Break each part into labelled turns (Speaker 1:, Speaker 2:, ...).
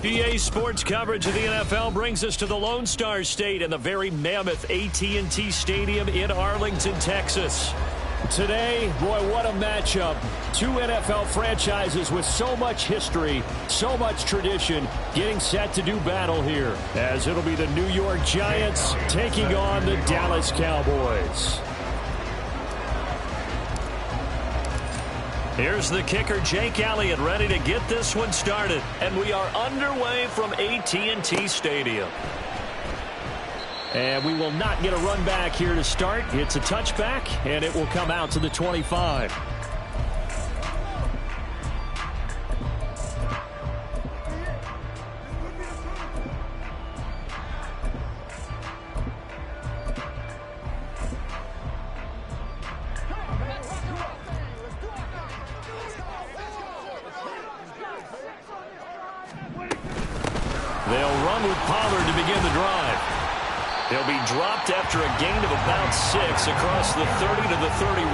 Speaker 1: EA Sports coverage of the NFL brings us to the Lone Star State and the very mammoth AT&T Stadium in Arlington, Texas. Today, boy, what a matchup. Two NFL franchises with so much history, so much tradition, getting set to do battle here, as it'll be the New York Giants taking on the Dallas Cowboys. Here's the kicker, Jake Elliott, ready to get this one started. And we are underway from AT&T Stadium. And we will not get a run back here to start. It's a touchback, and it will come out to the 25. They'll run with Pollard to begin the drive. He'll be dropped after a gain of about 6 across the 30 to the 31.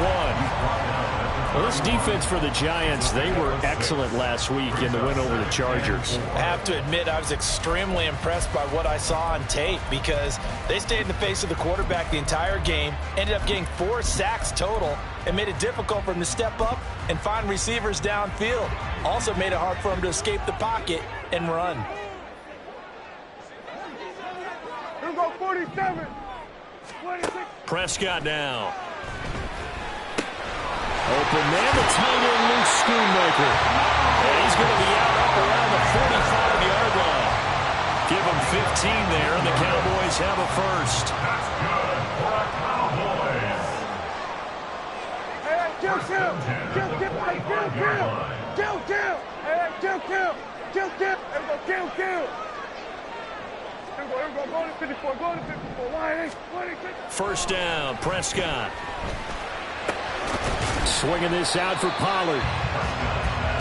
Speaker 1: Well, this defense for the Giants, they were excellent last week in the win over the Chargers.
Speaker 2: I have to admit, I was extremely impressed by what I saw on tape because they stayed in the face of the quarterback the entire game, ended up getting 4 sacks total, and made it difficult for him to step up and find receivers downfield. Also made it hard for him to escape the pocket and run.
Speaker 3: 47.
Speaker 1: Prescott now. Open man, the tight end, Luke Schoonmaker. And he's going to be out up around the 45-yard line. Give him 15 there, and the Cowboys have a first.
Speaker 3: That's good for a Cowboys. Hey, kill.
Speaker 1: First down, Prescott. Swinging this out for Pollard.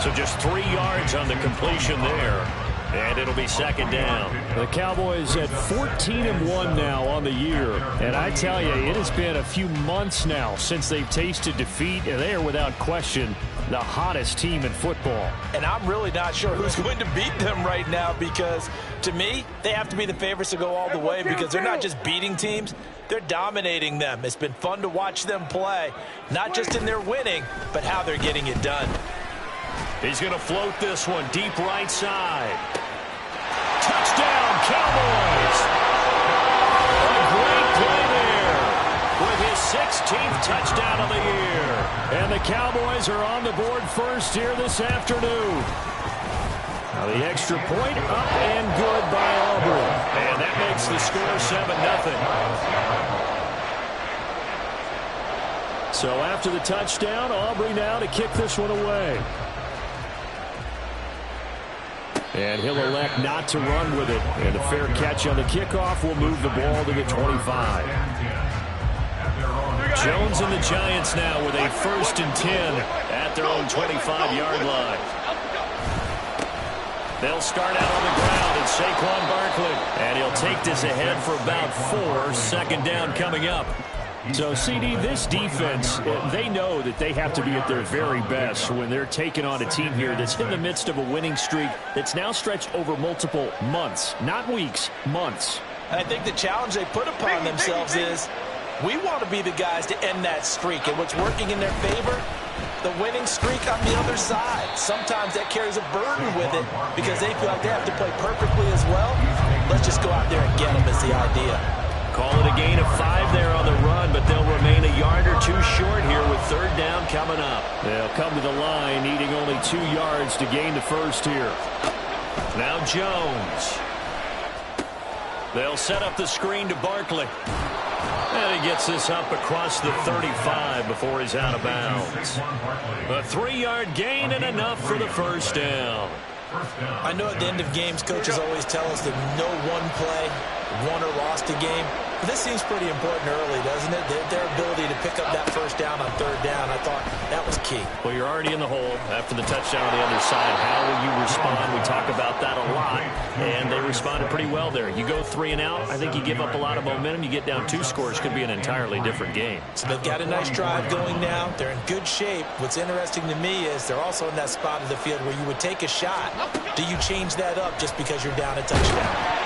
Speaker 1: So just 3 yards on the completion there. And it'll be second down. The Cowboys at 14-1 now on the year. And I tell you, it has been a few months now since they've tasted defeat. And they are without question the hottest team in football.
Speaker 2: And I'm really not sure who's going to beat them right now because, to me, they have to be the favorites to go all the way because they're not just beating teams, they're dominating them. It's been fun to watch them play, not just in their winning, but how they're getting it done.
Speaker 1: He's going to float this one deep right side. Touchdown, Cowboys! A great play there with his 16th touchdown of the year. And the Cowboys are on the board first here this afternoon. Now the extra point up and good by Auburn. And that makes the score 7-0. So after the touchdown, Aubrey now to kick this one away. And he'll elect not to run with it. And the fair catch on the kickoff will move the ball to the 25. Jones and the Giants now with a 1st and 10 at their own 25-yard line. They'll start out on the ground and Saquon Barkley. And he'll take this ahead for about 4. Second down coming up. So, CD, this defense, they know that they have to be at their very best when they're taking on a team here that's in the midst of a winning streak that's now stretched over multiple months, not weeks, months.
Speaker 2: And I think the challenge they put upon themselves is we want to be the guys to end that streak. And what's working in their favor, the winning streak on the other side. Sometimes that carries a burden with it because they feel like they have to play perfectly as well. Let's just go out there and get them is the idea.
Speaker 1: Call it a gain of 5 there on the run, but they'll remain a yard or 2 short here with 3rd down coming up. They'll come to the line needing only 2 yards to gain the first here. Now Jones. They'll set up the screen to Barkley. And he gets this up across the 35 before he's out of bounds. A 3-yard gain and enough for the first down.
Speaker 2: I know at the end of games, coaches always tell us that no one play won or lost a game. This seems pretty important early, doesn't it? Their ability to pick up that first down on third down, I thought that was key.
Speaker 1: Well, you're already in the hole after the touchdown on the other side. How will you respond? We talk about that a lot, and they responded pretty well there. You go 3 and out, I think you give up a lot of momentum. You get down 2 scores, could be an entirely different game.
Speaker 2: So they've got a nice drive going now. They're in good shape. What's interesting to me is they're also in that spot of the field where you would take a shot. Do you change that up just because you're down a touchdown?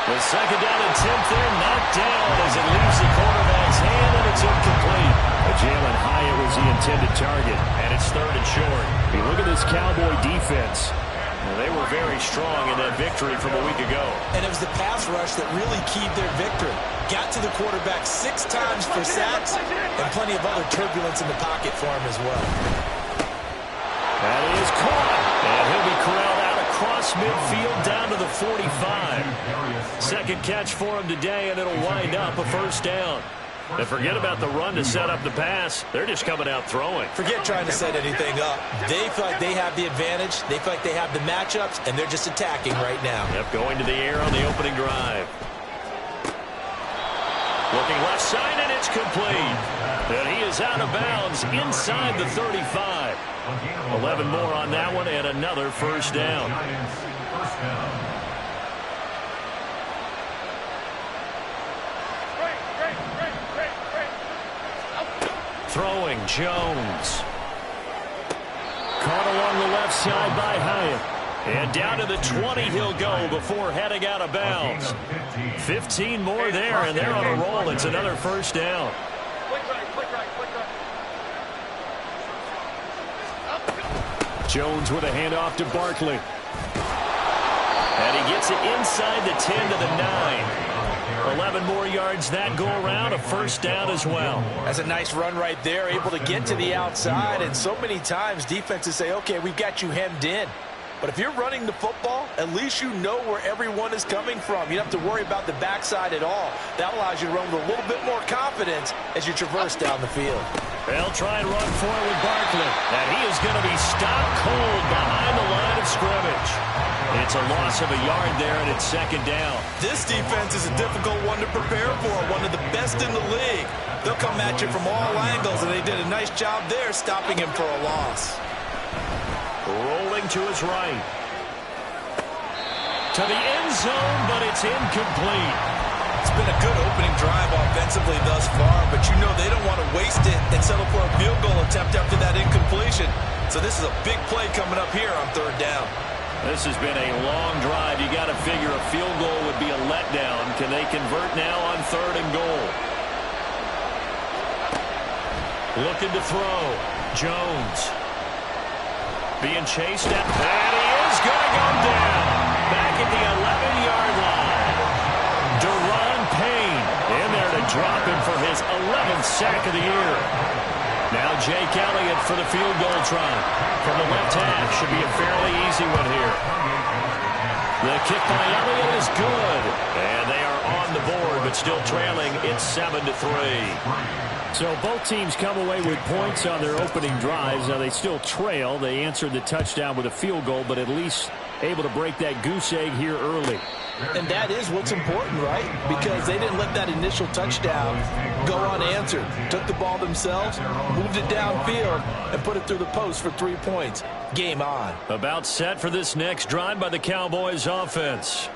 Speaker 1: The second down and 10th there, knocked down as it leaves the quarterback's hand, and it's incomplete. Jalen Hyatt was the intended target, and it's 3rd and short. You look at this Cowboy defense. They were very strong in that victory from a week ago.
Speaker 2: And it was the pass rush that really keyed their victory. Got to the quarterback 6 times for sacks, and plenty of other turbulence in the pocket for him as well.
Speaker 1: That is caught, and he'll be corralled out across midfield down to the 45. Second catch for him today, and it'll wind up a first down. And forget about the run to set up the pass. They're just coming out throwing.
Speaker 2: Forget trying to set anything up. They feel like they have the advantage. They feel like they have the matchups, and they're just attacking right now.
Speaker 1: Yep, going to the air on the opening drive. Looking left side, and it's complete. And he is out of bounds inside the 35. 11 more on that one, and another first down. Throwing, Jones. Caught along the left side by Hyatt. And down to the 20 he'll go before heading out of bounds. 15 more there, and they're on a roll. It's another first down. Jones with a handoff to Barkley. And he gets it inside the 10 to the 9. 11 more yards that go around, a first down as well.
Speaker 2: That's a nice run right there, able to get to the outside. And so many times defenses say, okay, we've got you hemmed in. But if you're running the football, at least you know where everyone is coming from. You don't have to worry about the backside at all. That allows you to run with a little bit more confidence as you traverse down the field.
Speaker 1: They'll try and run for it with Barkley. And he is going to be stopped cold behind the line of scrimmage. It's a loss of a yard there, and it's second down.
Speaker 2: This defense is a difficult one to prepare for, one of the best in the league. They'll come at you from all angles, and they did a nice job there stopping him for a loss.
Speaker 1: Rolling to his right. To the end zone, but it's incomplete.
Speaker 2: It's been a good opening drive offensively thus far, but you know they don't want to waste it and settle for a field goal attempt after that incompletion. So this is a big play coming up here on third down.
Speaker 1: This has been a long drive. You got to figure a field goal would be a letdown. Can they convert now on 3rd and goal? Looking to throw. Jones. Being chased at, and he is going to go down. Back at the 11-yard line. Deron Payne in there to drop him for his 11th sack of the year. Now Jake Elliott for the field goal try. From the left hash, should be a fairly easy one here. The kick by Elliott is good. And they are on the board, but still trailing. It's 7-3. So both teams come away with points on their opening drives. Now they still trail. They answered the touchdown with a field goal, but at least able to break that goose egg here early.
Speaker 2: And that is what's important, right? Because they didn't let that initial touchdown go unanswered. Took the ball themselves, moved it downfield, and put it through the post for 3 points. Game on.
Speaker 1: About set for this next drive by the Cowboys offense.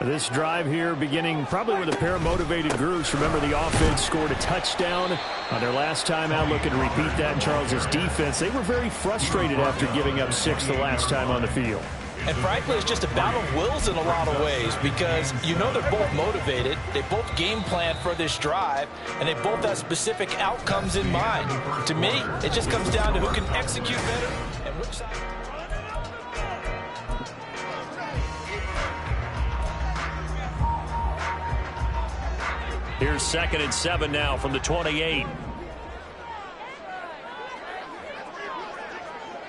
Speaker 1: This drive here beginning probably with a pair of motivated groups. Remember, the offense scored a touchdown on their last time out, looking to repeat that in Charles' defense. They were very frustrated after giving up 6 the last time on the field.
Speaker 2: And frankly, it's just a battle of wills in a lot of ways because you know they're both motivated. They both game plan for this drive, and they both have specific outcomes in mind. To me, it just comes down to who can execute better and which side.
Speaker 1: Here's 2nd and 7 now from the 28.
Speaker 4: Here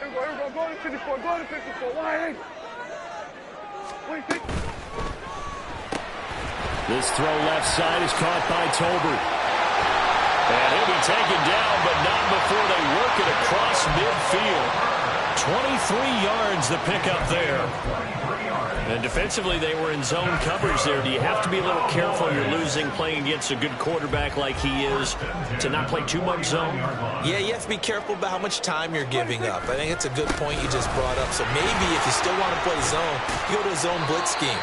Speaker 4: we go, go to 54, go to 54, wide.
Speaker 1: This throw left side is caught by Tolbert. And he'll be taken down, but not before they work it across midfield. 23 yards the pickup there. And defensively, they were in zone coverage there. Do you have to be a little careful? You're losing playing against a good quarterback like he is to not play too much zone?
Speaker 2: Yeah, you have to be careful about how much time you're giving up. I think it's a good point you just brought up. So maybe if you still want to play zone, you go to a zone blitz scheme.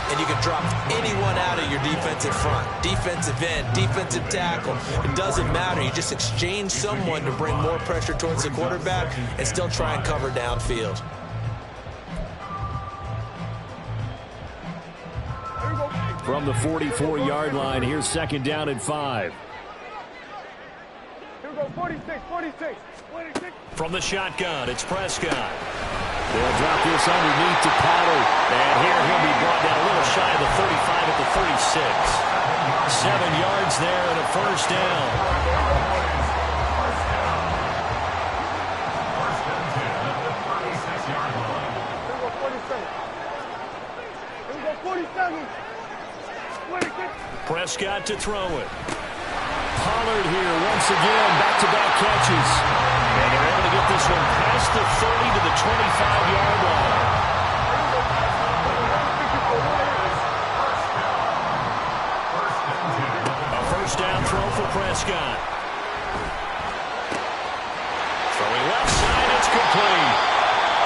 Speaker 2: And you can drop anyone out of your defensive front. Defensive end, defensive tackle. It doesn't matter. You just exchange someone to bring more pressure towards the quarterback and still try and cover downfield.
Speaker 1: From the 44-yard line, here's second down and 5.
Speaker 4: Here we go, 46, 46.
Speaker 1: From the shotgun, it's Prescott. They'll drop this underneath to Pollard. And here he'll be brought down a little shy of the 35 at the 36. 7 yards there and a first down.
Speaker 4: Here we go, 47.
Speaker 1: Prescott to throw it. Pollard here once again, back-to-back catches. And they're able to get this one past the 30 to the 25-yard line. A first down throw for Prescott. Throwing left side, it's complete.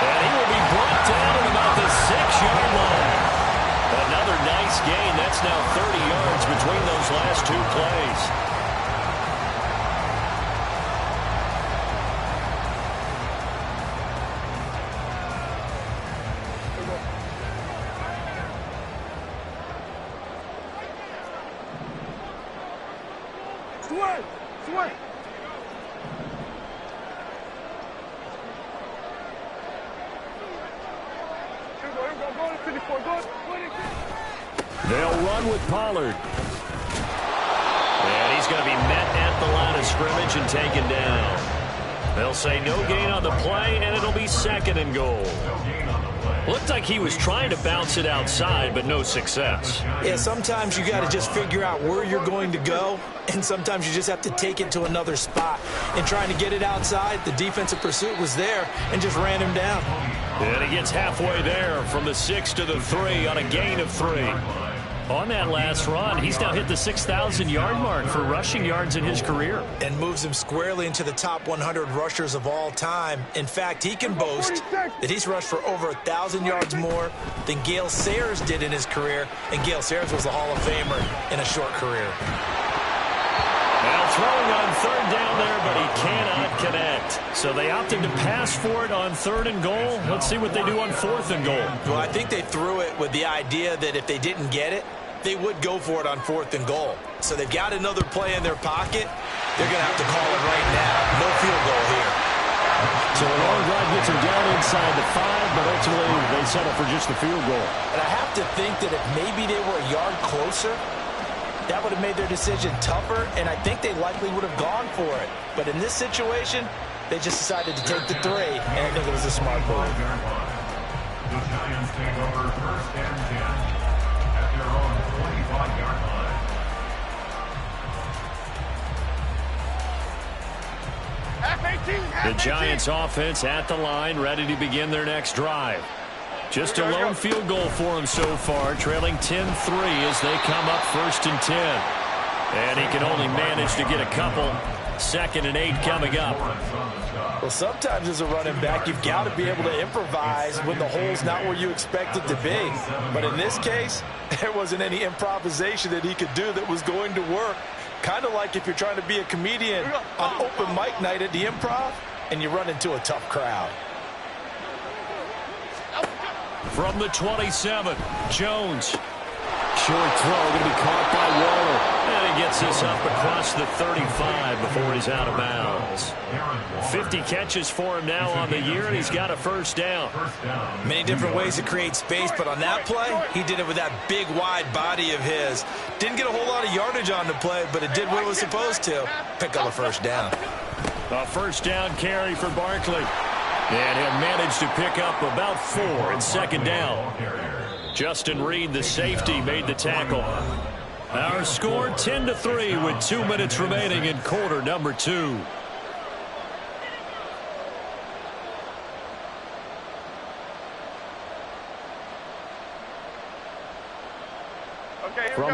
Speaker 1: And he will be brought down at about the 6-yard line. Another nice gain. That's now 30 yards between those last 2 plays. They'll run with Pollard. And he's going to be met at the line of scrimmage and taken down. They'll say no gain on the play, and it'll be second and goal. Looked like he was trying to bounce it outside, but no success.
Speaker 2: Yeah, sometimes you got to just figure out where you're going to go, and sometimes you just have to take it to another spot. In trying to get it outside, the defensive pursuit was there and just ran him down.
Speaker 1: And he gets halfway there from the 6 to the 3 on a gain of 3. On that last run, he's now hit the 6,000-yard mark for rushing yards in his career.
Speaker 2: And moves him squarely into the top 100 rushers of all time. In fact, he can boast that he's rushed for over 1,000 yards more than Gale Sayers did in his career. And Gale Sayers was a Hall of Famer in a short career.
Speaker 1: Now throwing on third down there, but he cannot connect. So they opted to pass for it on 3rd and goal. Let's see what they do on 4th and goal.
Speaker 2: Well, I think they threw it with the idea that if they didn't get it, they would go for it on 4th and goal. So they've got another play in their pocket. They're going to have to call it right now. No field goal here.
Speaker 1: So a long drive gets them down inside the 5, but ultimately they settle for just the field goal.
Speaker 2: And I have to think that if maybe they were a yard closer, that would have made their decision tougher, and I think they likely would have gone for it. But in this situation, they just decided to take the 3, and I think it was a smart move.
Speaker 3: The Giants take over 1st and 10 at their own 25-yard line.
Speaker 1: The Giants offense at the line, ready to begin their next drive. Just a lone field goal for him so far, trailing 10-3 as they come up 1st and 10. And he can only manage to get a couple. 2nd and 8 coming up.
Speaker 2: Well, sometimes as a running back, you've got to be able to improvise when the hole's not where you expect it to be. But in this case, there wasn't any improvisation that he could do that was going to work. Kind of like if you're trying to be a comedian on open mic night at the Improv and you run into a tough crowd.
Speaker 1: From the 27, Jones. Short throw, going to be caught by Waller. And he gets this up across the 35 before he's out of bounds. 50 catches for him now on the year, and he's got a first down.
Speaker 2: Many different ways to create space, but on that play, he did it with that big, wide body of his. Didn't get a whole lot of yardage on the play, but it did what it was supposed to. Pick up a first down.
Speaker 1: A first down carry for Barkley. And he'll manage to pick up about 4 in 2nd down. Justin Reed, the safety, made the tackle. Our score 10-3 with 2 minutes remaining in quarter number 2.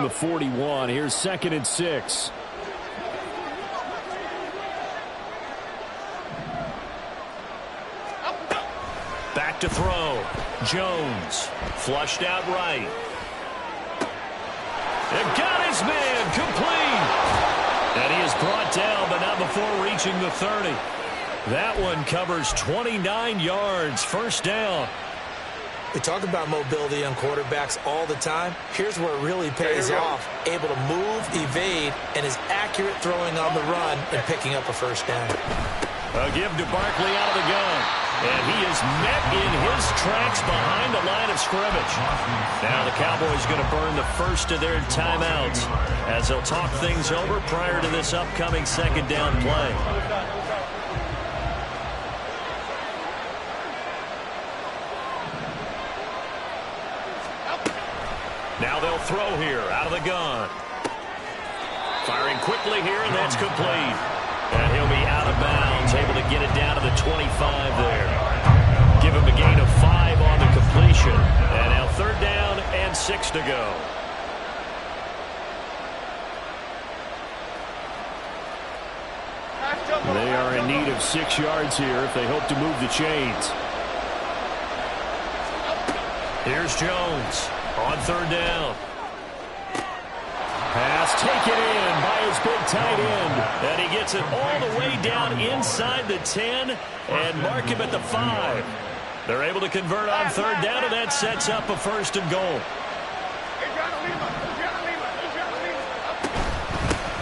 Speaker 1: from the 41. Here's 2nd and 6. Back to throw. Jones. Flushed out right. And got his man. Complete. And he is brought down, but not before reaching the 30. That one covers 29 yards. First down.
Speaker 2: We talk about mobility on quarterbacks all the time. Here's where it really pays off. Able to move, evade, and is accurate throwing on the run and picking up a first down.
Speaker 1: A give to Barkley out of the gun. And he is met in his tracks behind the line of scrimmage. Now the Cowboys going to burn the first of their timeouts as they'll talk things over prior to this upcoming second down play. Now they'll throw here out of the gun. Firing quickly here, and that's complete. And he'll be out of bounds, able to get it down to the 25 there. Give him a gain of 5 on the completion. And now 3rd down and 6 to go. They are in need of 6 yards here if they hope to move the chains. Here's Jones on 3rd down. Pass taken in by his big tight end. And he gets it all the way down inside the 10 and mark him at the 5. They're able to convert on 3rd down, and that sets up a 1st and goal.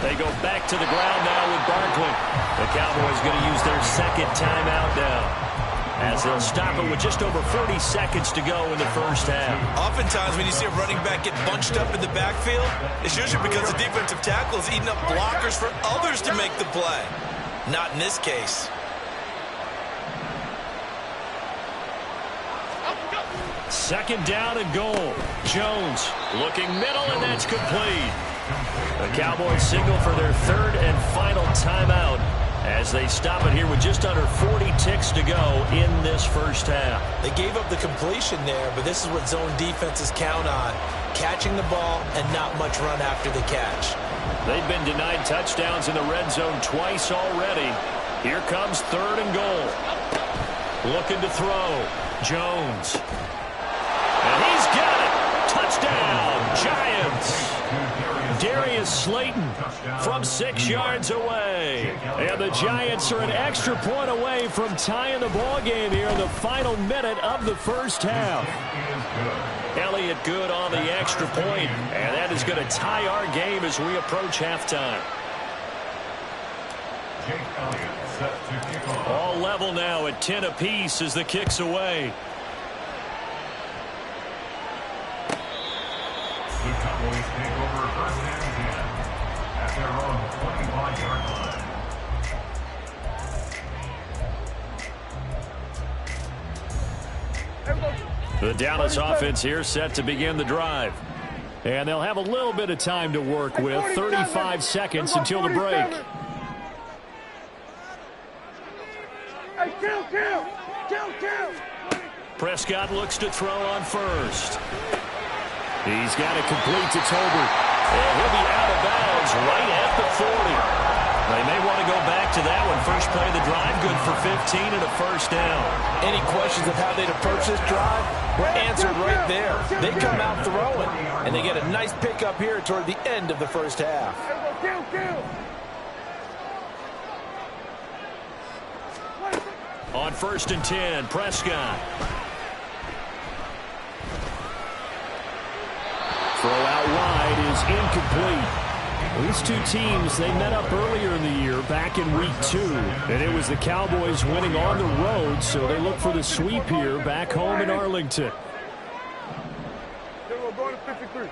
Speaker 1: They go back to the ground now with Barkley. The Cowboys going to use their 2nd timeout now, as they'll stop it with just over 40 seconds to go in the first half.
Speaker 2: Oftentimes when you see a running back get bunched up in the backfield, it's usually because the defensive tackle is eating up blockers for others to make the play. Not in this case.
Speaker 1: Second down and goal. Jones looking middle, and that's complete. The Cowboys signal for their 3rd and final timeout as they stop it here with just under 40 ticks to go in this first half.
Speaker 2: They gave up the completion there, but this is what zone defenses count on. Catching the ball and not much run after the catch.
Speaker 1: They've been denied touchdowns in the red zone twice already. Here comes 3rd and goal. Looking to throw. Jones. And he's got it. Touchdown, Giants. Darius Slayton from 6 yards away. And the Giants are an extra point away from tying the ball game here in the final minute of the first half. Elliott good on the extra point, and that is going to tie our game as we approach halftime. All level now at 10 apiece as the kick's away.
Speaker 3: The Cowboys take over 1st and 10 at their own 25-yard line.
Speaker 1: The Dallas offense here set to begin the drive. And they'll have a little bit of time to work with. 35 seconds until the break.
Speaker 4: Hey, kill.
Speaker 1: Prescott looks to throw on 1st. He's got it complete to Tolbert. And he'll be out of bounds right at the 40. They may want to go back to that one. First play of the drive, good for 15 and a 1st down.
Speaker 2: Any questions of how they'd approach this drive were answered right there. They come out throwing, and they get a nice pickup here toward the end of the first half.
Speaker 4: Kill.
Speaker 1: On 1st and 10, Prescott. Throw out wide is incomplete. These two teams, they met up earlier in the year back in week 2. And it was the Cowboys winning on the road, so they look for the sweep here back home in Arlington.
Speaker 4: They're going to 53.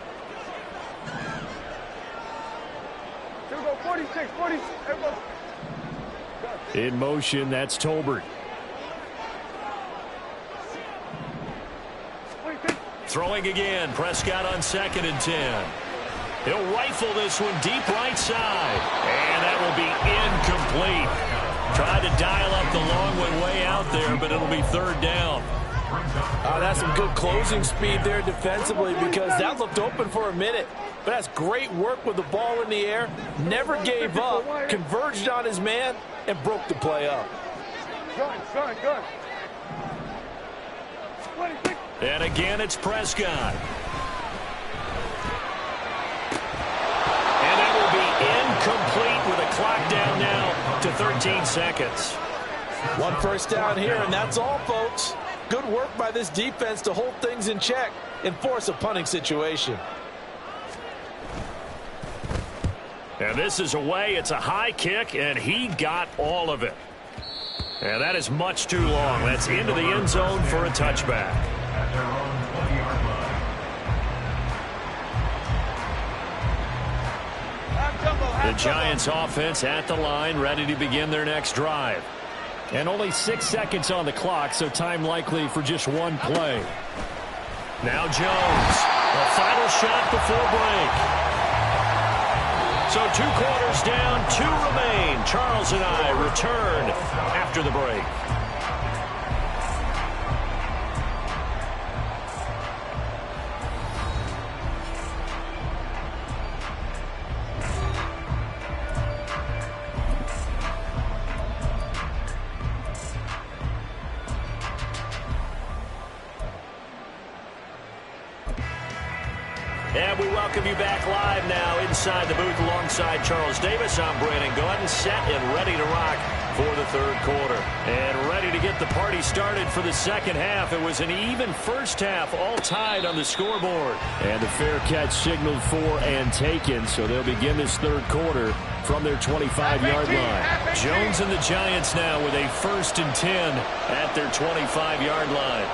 Speaker 4: They're going 46.
Speaker 1: In motion, that's Tolbert. Throwing again, Prescott on 2nd and 10. He'll rifle this one deep right side. And that will be incomplete. Tried to dial up the long one way out there, but it'll be 3rd down.
Speaker 2: That's some good closing speed there defensively, because that looked open for a minute. But that's great work with the ball in the air. Never gave up, converged on his man, and broke the play up.
Speaker 4: Gun. 26.
Speaker 1: And again, it's Prescott. And that will be incomplete with a clock down now to 13 seconds.
Speaker 2: One first down here, and that's all, folks. Good work by this defense to hold things in check and force a punting situation.
Speaker 1: And this is away. It's a high kick, and he got all of it. And that is much too long. That's into the end zone for a touchback.
Speaker 3: At their own 20-yard line.
Speaker 1: The Giants offense at the line, ready to begin their next drive. And only 6 seconds on the clock, so time likely for just one play. Now Jones, a final shot before break. So 2 quarters down, 2 remain. Charles and I return after the break. And we welcome you back live now inside the booth alongside Charles Davis. I'm Brandon Gunn, set and ready to rock for the third quarter. And ready to get the party started for the second half. It was an even first half, all tied on the scoreboard. And the fair catch signaled for and taken, so they'll begin this third quarter from their 25-yard line. Jones and the Giants now with a 1st and 10 at their 25-yard line.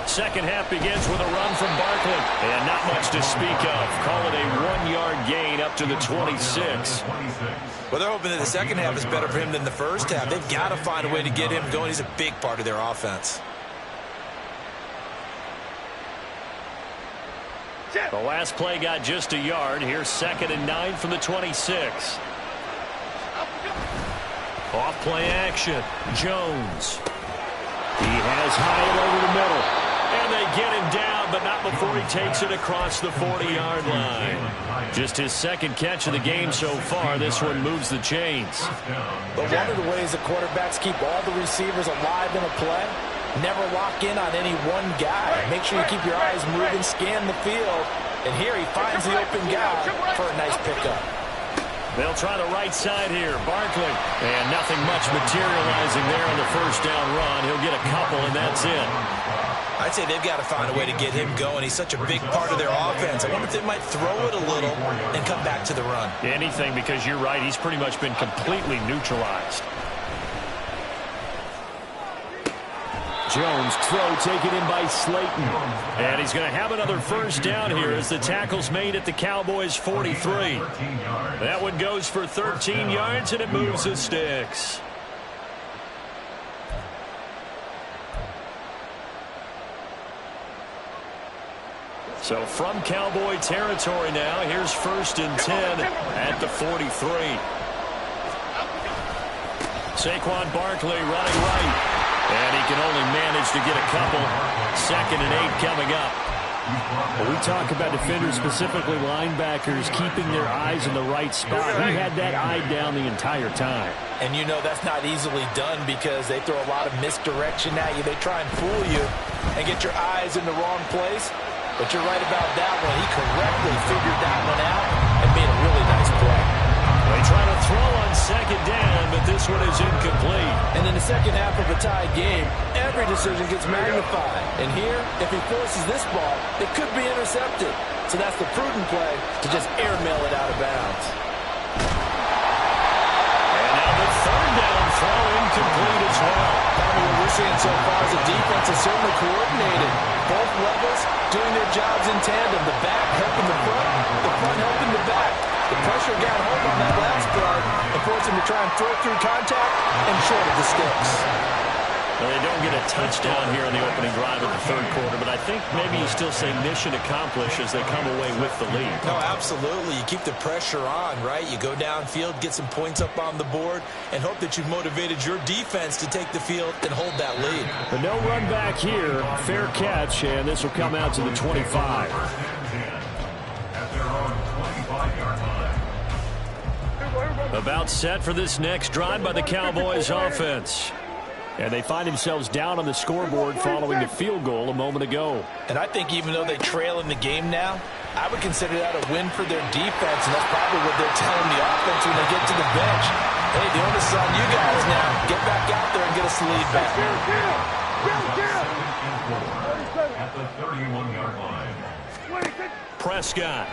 Speaker 1: Second half begins with a run from Barkley. And not much to speak of. Call it a 1-yard gain up to the 26.
Speaker 2: Well, they're hoping that the second half is better for him than the first half. They've got to find a way to get him going. He's a big part of their offense.
Speaker 1: The last play got just a yard. Here's 2nd and 9 from the 26. Off play action. Jones. He has Hyatt over the middle. And they get him down, but not before he takes it across the 40-yard line. Just his 2nd catch of the game so far. This one moves the chains.
Speaker 2: But one of the ways the quarterbacks keep all the receivers alive in a play, never lock in on any one guy. Make sure you keep your eyes moving, scan the field. And here he finds the open guy for a nice pickup.
Speaker 1: They'll try the right side here. Barkley. And nothing much materializing there on the first down run. He'll get a couple, and that's it.
Speaker 2: I'd say they've got to find a way to get him going. He's such a big part of their offense. I wonder if they might throw it a little and come back to the run.
Speaker 1: Anything, because you're right. He's pretty much been completely neutralized. Jones, throw taken in by Slayton. And he's going to have another first down here as the tackle's made at the Cowboys' 43. That one goes for 13 yards, and it moves the sticks. So from Cowboy territory now, here's 1st and 10 at the 43. Saquon Barkley running right. And he can only manage to get a couple. 2nd and 8 coming up. Well, we talk about defenders, specifically linebackers, keeping their eyes in the right spot. He had that eye down the entire time.
Speaker 2: And you know that's not easily done because they throw a lot of misdirection at you. They try and fool you and get your eyes in the wrong place. But you're right about that one. He correctly figured that one out and made a really nice play.
Speaker 1: They try to throw on 2nd down, but this one is incomplete.
Speaker 2: And in the second half of a tied game, every decision gets magnified. And here, if he forces this ball, it could be intercepted. So that's the prudent play to just airmail it out of bounds.
Speaker 1: And now the 3rd down throw incomplete as well.
Speaker 2: What we're seeing so far is the defense is certainly coordinated. Both levels doing their jobs in tandem. The back helping the front helping the back. The pressure got home on that last play and forced him to try and throw through contact and short of the sticks.
Speaker 1: Well, they don't get a touchdown here in the opening drive of the third quarter, but I think maybe you still say mission accomplished as they come away with the lead.
Speaker 2: No, absolutely. You keep the pressure on, right? You go downfield, get some points up on the board, and hope that you've motivated your defense to take the field and hold that lead.
Speaker 1: But no run back here. Fair catch, and this will come out to the 25.
Speaker 3: At their own 25-yard line.
Speaker 1: About set for this next drive by the Cowboys offense. And they find themselves down on the scoreboard following the field goal a moment ago.
Speaker 2: And I think even though they trail in the game now, I would consider that a win for their defense, and that's probably what they're telling the offense when they get to the bench. Hey, the onus is on you guys now. Get back out there and get us the lead back.
Speaker 3: At the 31-yard line.
Speaker 1: Prescott.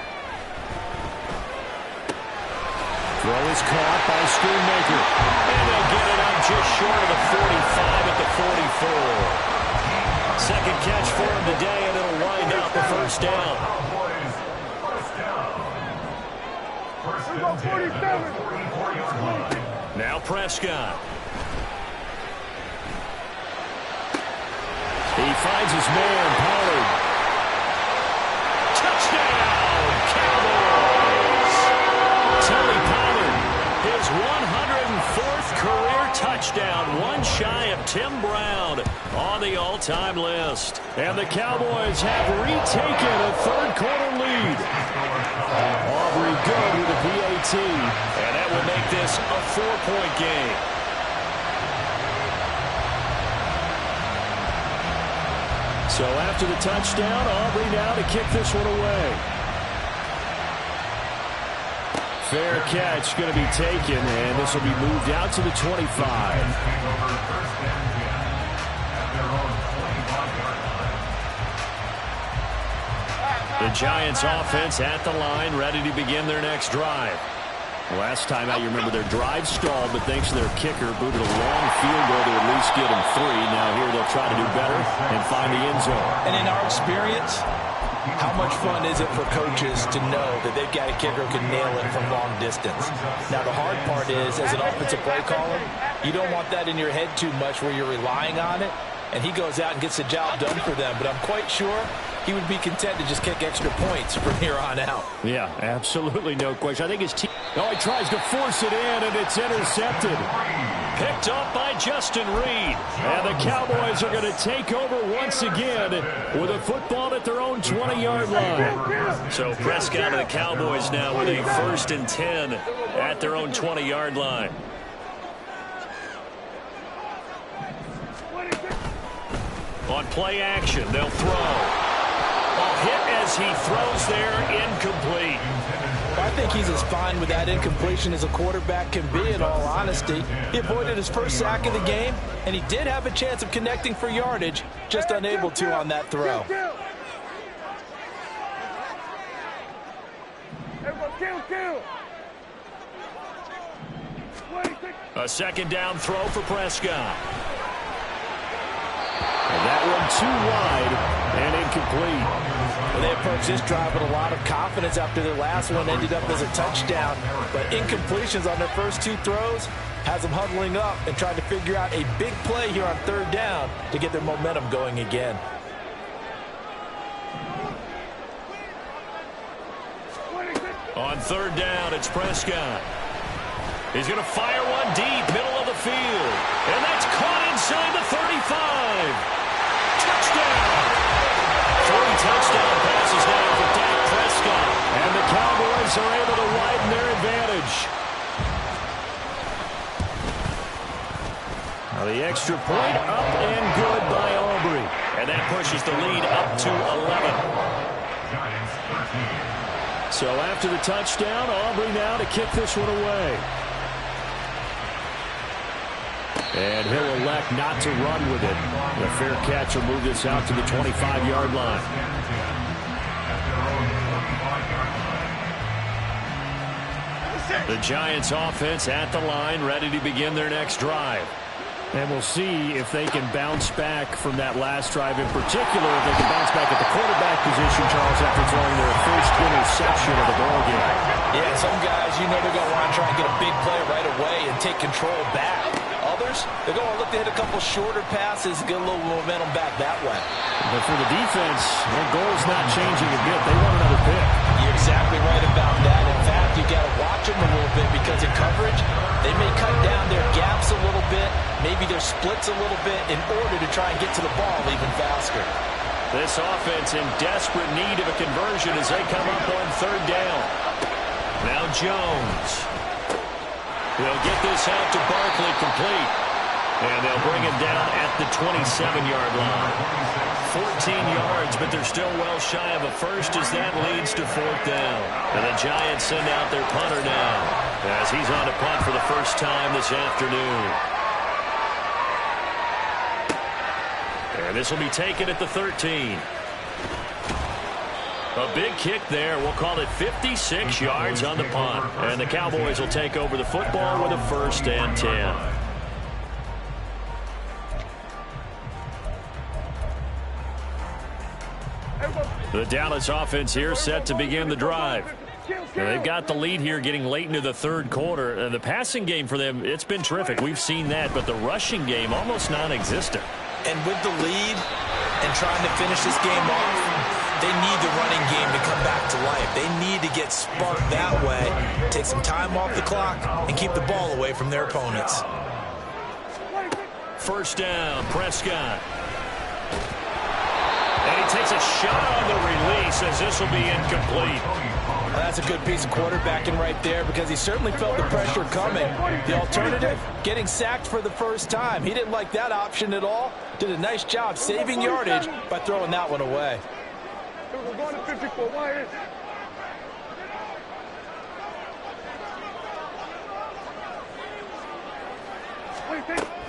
Speaker 1: Throw is caught by Schoonmaker. And they'll get it up just short of the 45 at the 44. Second catch for him today, and it'll wind up the first down. Now Prescott. He finds his man, Pollard. Touchdown, Cowboys! Tony Pollard, his 104th career touchdown, one shy of Tim Brown on the all-time list. And the Cowboys have retaken a third-quarter lead. Aubrey good with a PAT, and that will make this a 4-point game. So after the touchdown, Aubrey now to kick this one away. Fair catch going to be taken, and this will be moved out to the 25. The Giants offense at the line, ready to begin their next drive. Last time out, you remember their drive stalled, but thanks to their kicker, booted a long field goal to at least get them 3. Now here they'll try to do better and find the end zone.
Speaker 2: And in our experience, how much fun is it for coaches to know that they've got a kicker who can nail it from long distance? Now, the hard part is, as an offensive play caller, you don't want that in your head too much where you're relying on it, and he goes out and gets the job done for them. But I'm quite sure he would be content to just kick extra points from here on out.
Speaker 1: Yeah, absolutely no question. I think his team... Oh, he tries to force it in, and it's intercepted. Picked up by Justin Reed. And the Cowboys are going to take over once again with a football at their own 20-yard line. So Prescott and the Cowboys now with a 1st and 10 at their own 20-yard line. On play action, they'll throw. A hit as he throws there, incomplete.
Speaker 2: I think he's as fine with that incompletion as a quarterback can be, in all honesty. He avoided his first sack of the game, and he did have a chance of connecting for yardage, just unable to on that throw.
Speaker 1: A second down throw for Prescott. And that one too wide and incomplete.
Speaker 2: Well, they approached this drive with a lot of confidence after their last one ended up as a touchdown. But incompletions on their first 2 throws has them huddling up and trying to figure out a big play here on 3rd down to get their momentum going again.
Speaker 1: On 3rd down, it's Prescott. He's going to fire one deep, middle of the field. And that's caught inside the 35. Touchdown! 3 touchdown passes now for Dak Prescott. And the Cowboys are able to widen their advantage. Now the extra point up and good by Aubrey. And that pushes the lead up to 11. So after the touchdown, Aubrey now to kick this one away. And he'll elect not to run with it. The fair catch will move this out to the 25-yard line. The Giants offense at the line, ready to begin their next drive. And we'll see if they can bounce back from that last drive. In particular, if they can bounce back at the quarterback position, Charles, after throwing their first interception of the ballgame.
Speaker 2: Yeah, some guys, you know they're going to want to try and get a big play right away and take control back. Others, others, they're going to look to hit a couple shorter passes, get a little momentum back that way.
Speaker 1: But for the defense, their goal's not changing a bit. They want another pick.
Speaker 2: You're exactly right about that. In fact, you got to watch them a little bit because in coverage, they may cut down their gaps a little bit, maybe their splits a little bit in order to try and get to the ball even faster.
Speaker 1: This offense in desperate need of a conversion as they come up on third down. Now Jones. They'll get this out to Barkley complete. And they'll bring him down at the 27-yard line. 14 yards, but they're still well shy of a first as that leads to fourth down. And the Giants send out their punter now as he's on to punt for the first time this afternoon. And this will be taken at the 13. A big kick there. We'll call it 56 yards on the punt. And the Cowboys will take over the football with a 1st and 10. The Dallas offense here set to begin the drive. Now, they've got the lead here getting late into the third quarter. And the passing game for them, it's been terrific. We've seen that. But the rushing game, almost non-existent.
Speaker 2: And with the lead and trying to finish this game off, they need the running game to come back to life. They need to get sparked that way, take some time off the clock, and keep the ball away from their opponents.
Speaker 1: 1st down, Prescott. And he takes a shot on the release as this will be incomplete.
Speaker 2: That's a good piece of quarterbacking right there because he certainly felt the pressure coming. The alternative, getting sacked for the first time. He didn't like that option at all. Did a nice job saving yardage by throwing that one away.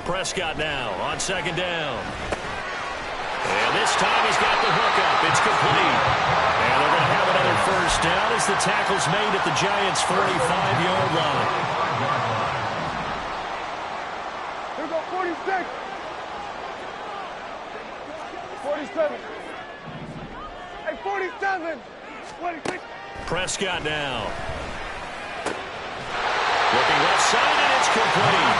Speaker 1: Prescott now on 2nd down. And this time he's got the hook up. It's complete. And they're going to have another 1st down as the tackle's made at the Giants' 45-yard line.
Speaker 4: Here we go, 46. 47. Hey, 47. 26.
Speaker 1: Prescott now. Looking left side, and it's complete.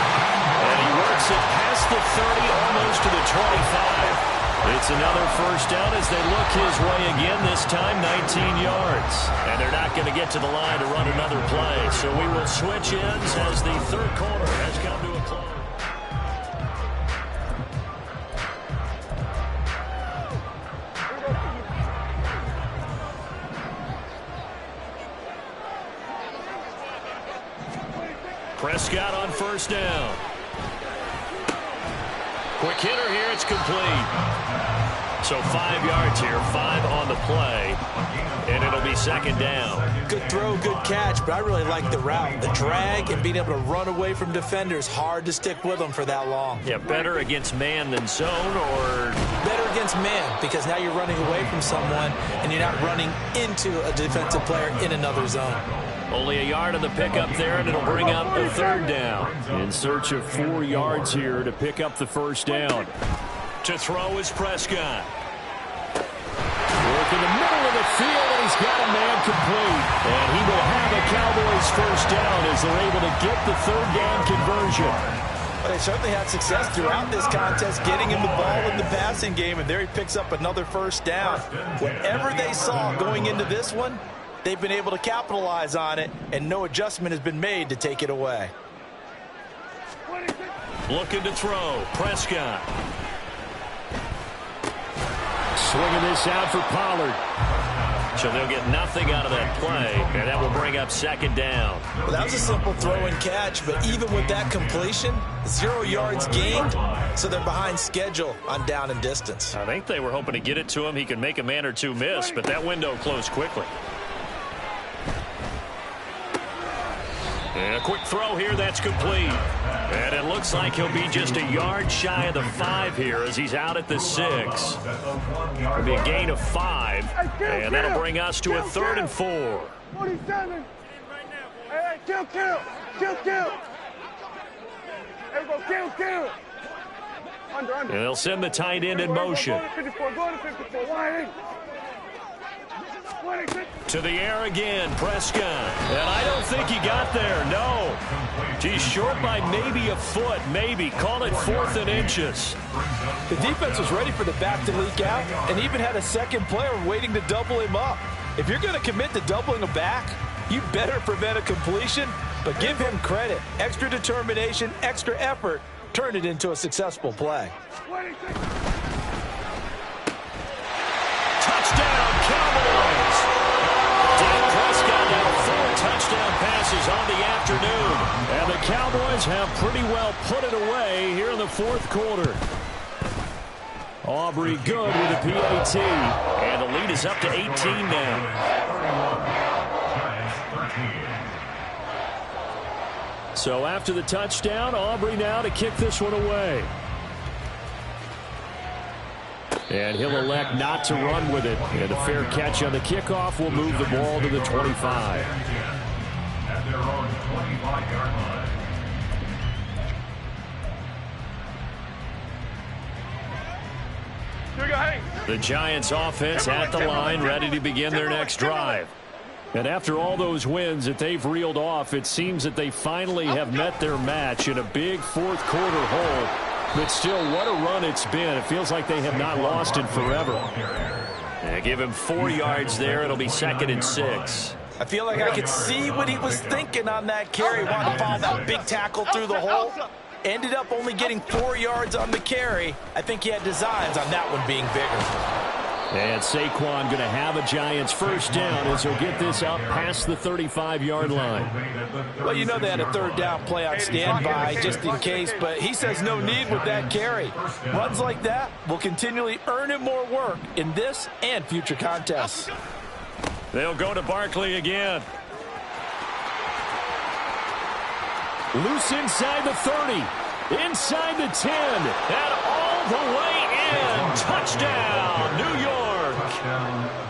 Speaker 1: And he works it past the 30, almost to the 25. It's another 1st down as they look his way again, this time 19 yards. And they're not going to get to the line to run another play. So we will switch ends as the third quarter has come to a close. Prescott on 1st down. Quick hitter here, it's complete. So 5 yards here, 5 on the play, and it'll be 2nd down.
Speaker 2: Good throw, good catch, but I really like the route. The drag and being able to run away from defenders, hard to stick with them for that long.
Speaker 1: Yeah, better against man than zone, or?
Speaker 2: Better against man, because now you're running away from someone, and you're not running into a defensive player in another zone.
Speaker 1: Only a yard on the pickup there, and it'll bring up a 3rd down. In search of 4 yards here to pick up the 1st down. To throw is Prescott. Work in the middle of the field, and he's got a man complete. And he will have a Cowboys 1st down as they're able to get the 3rd down conversion.
Speaker 2: Well, they certainly had success throughout this contest, getting him the ball in the passing game, and there he picks up another 1st down. Whatever they saw going into this one, they've been able to capitalize on it, and no adjustment has been made to take it away.
Speaker 1: Looking to throw, Prescott. Swinging this out for Pollard. So they'll get nothing out of that play, and that will bring up 2nd down.
Speaker 2: Well, that was a simple throw and catch, but even with that completion, 0 yards gained, so they're behind schedule on down and distance.
Speaker 1: I think they were hoping to get it to him. He can make a man or two miss, but that window closed quickly. And a quick throw here, that's complete. And it looks like he'll be just a yard shy of the 5 here as he's out at the 6. It'll be a gain of 5, and that'll bring us to a 3rd and 4.
Speaker 4: 47. Hey, kill. Hey, go, kill. Under.
Speaker 1: And they'll send the tight end in motion.
Speaker 4: Go to 54, wide in.
Speaker 1: To the air again, Prescott. And I don't think he got there, no. He's short by maybe a foot, maybe. Call it 4th and inches.
Speaker 2: The defense was ready for the back to leak out and even had a second player waiting to double him up. If you're going to commit to doubling a back, you better prevent a completion, but give him credit. Extra determination, extra effort, turn it into a successful play.
Speaker 1: Touchdown, Cowboys! Dak Prescott now 4 touchdown passes on the afternoon. And the Cowboys have pretty well put it away here in the 4th quarter. Aubrey good with a PAT. And the lead is up to 18 now. So after the touchdown, Aubrey now to kick this one away. And he'll elect not to run with it. And a fair catch on the kickoff will move the ball to the 25.
Speaker 3: At their own 25-yard line.
Speaker 1: The Giants offense at the line, ready to begin their next drive. And after all those wins that they've reeled off, it seems that they finally have met their match in a big 4th quarter hole. But still, what a run it's been. It feels like they have not lost it forever. And give him 4 yards there. It'll be 2nd and 6.
Speaker 2: I feel like I could see what he was thinking on that carry. Wanted to follow that big tackle through the hole. Ended up only getting 4 yards on the carry. I think he had designs on that one being bigger.
Speaker 1: And Saquon going to have a Giants first down as he'll get this up past the 35-yard line.
Speaker 2: Well, you know they had a 3rd down play on standby just in case, but he says no need with that carry. Runs like that will continually earn him more work in this and future contests.
Speaker 1: They'll go to Barkley again. Loose inside the 30, inside the 10, and all the way in. Touchdown, New York.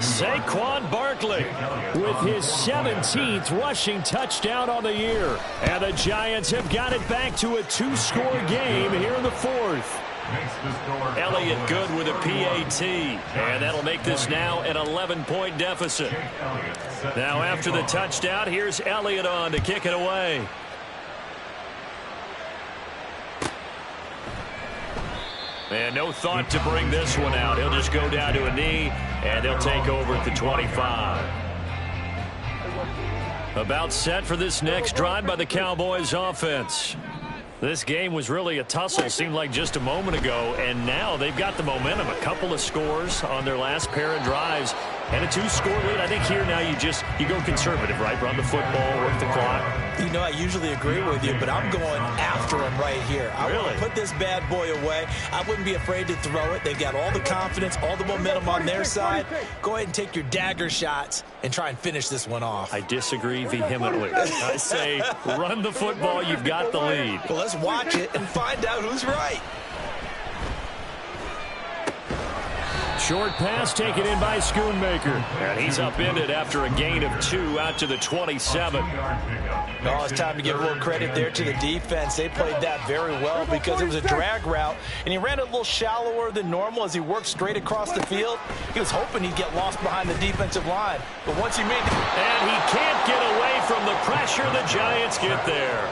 Speaker 1: Saquon Barkley with his 17th rushing touchdown on the year. And the Giants have got it back to a 2-score game here in the 4th. Elliott good with a PAT. And that'll make this now an 11-point deficit. Now after the touchdown, here's Elliott on to kick it away. And no thought to bring this one out. He'll just go down to a knee, and they'll take over at the 25. About set for this next drive by the Cowboys offense. This game was really a tussle, seemed like just a moment ago, and now they've got the momentum. A couple of scores on their last pair of drives, and a 2-score lead. I think here now you go conservative, right? Run the football, work the clock.
Speaker 2: You know, I usually agree with you, but I'm going after him right here. I want to put this bad boy away. I wouldn't be afraid to throw it. They've got all the confidence, all the momentum on their side. Go ahead and take your dagger shots and try and finish this one off.
Speaker 1: I disagree vehemently. I say run the football. You've got the lead.
Speaker 2: Well, let's watch it and find out who's right.
Speaker 1: Short pass taken in by Schoonmaker. And he's upended after a gain of 2 out to the 27.
Speaker 2: Oh, it's time to give a little credit there to the defense. They played that very well because it was a drag route, and he ran it a little shallower than normal as he worked straight across the field. He was hoping he'd get lost behind the defensive line, but once he made it...
Speaker 1: And he can't get away from the pressure. The Giants get there.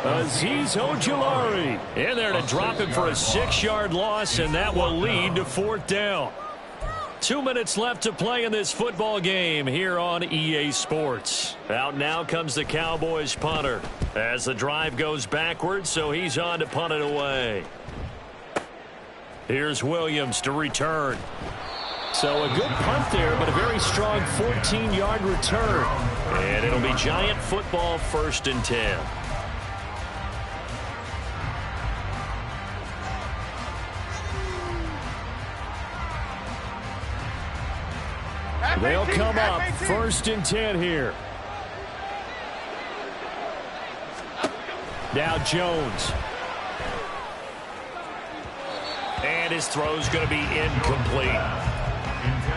Speaker 1: Azeez Ojulari in there to drop him for a 6-yard loss, and that will lead to 4th down. 2 minutes left to play in this football game here on EA Sports. Out now comes the Cowboys punter as the drive goes backwards, so he's on to punt it away. Here's Williams to return. So a good punt there, but a very strong 14-yard return. And it'll be Giant football, 1st and 10. They'll come up 1st and 10 here. Now Jones. And his throw's going to be incomplete.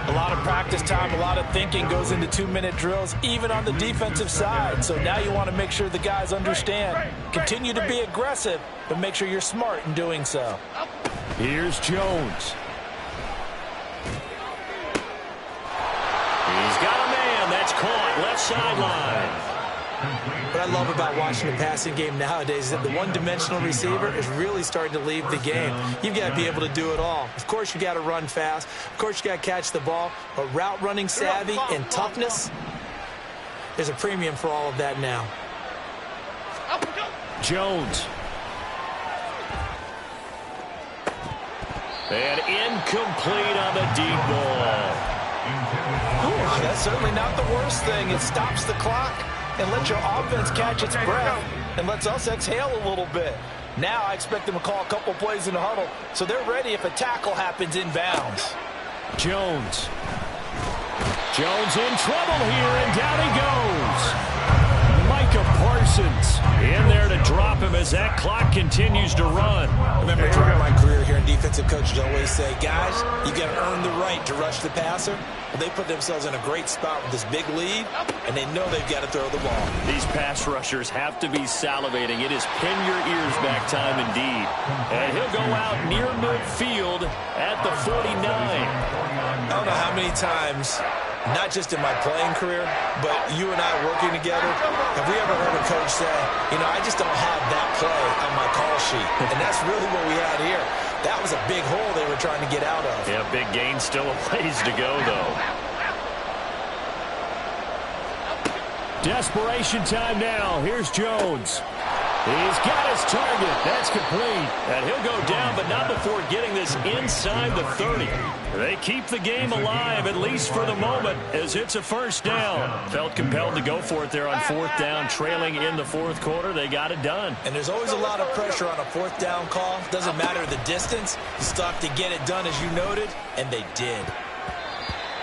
Speaker 2: A lot of practice time, a lot of thinking goes into 2-minute drills, even on the defensive side. So now you want to make sure the guys understand. Continue to be aggressive, but make sure you're smart in doing so.
Speaker 1: Here's Jones. He's got
Speaker 2: What I love about watching the passing game nowadays is that the one-dimensional receiver is really starting to leave the game. You've got to be able to do it all. Of course, you got to run fast. Of course, you got to catch the ball. But route running savvy and toughness, there's a premium for all of that now.
Speaker 1: Jones. And incomplete on the deep ball.
Speaker 2: That's certainly not the worst thing. It stops the clock and lets your offense catch its breath and lets us exhale a little bit. Now I expect them to call a couple plays in the huddle so they're ready if a tackle happens inbounds.
Speaker 1: Jones. Jones in trouble here, and down he goes. Micah Parsons in there to drop him as that clock continues to run.
Speaker 2: I remember throughout my career here in defensive coaches always say, guys, you got to earn the right to rush the passer. Well, they put themselves in a great spot with this big lead, and they know they've got to throw the ball.
Speaker 1: These pass rushers have to be salivating. It is pin your ears back time indeed. And he'll go out near midfield at the 49.
Speaker 2: I don't know how many times, not just in my playing career, but you and I working together, have we ever heard a coach say, you know, I just don't have that play on my call sheet. And that's really what we had here. That was a big hole they were trying to get out of.
Speaker 1: Yeah, big gain, still a ways to go, though. Desperation time now. Here's Jones. He's got his target. That's complete. And he'll go down, but not before getting this inside the 30. They keep the game alive, at least for the moment, as it's a first down. Felt compelled to go for it there on fourth down, trailing in the fourth quarter. They got it done.
Speaker 2: And there's always a lot of pressure on a fourth down call. Doesn't matter the distance. You still have to get it done, as you noted, and they did.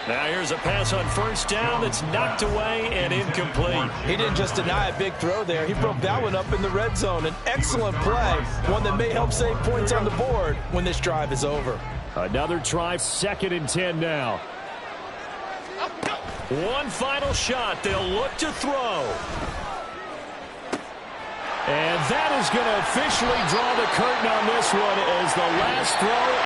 Speaker 1: Now here's a pass on first down that's knocked away and incomplete.
Speaker 2: He didn't just deny a big throw there. He broke that one up in the red zone. An excellent play, one that may help save points on the board when this drive is over.
Speaker 1: Another try, 2nd and 10 now. One final shot. They'll look to throw. And that is going to officially draw the curtain on this one as the last throw.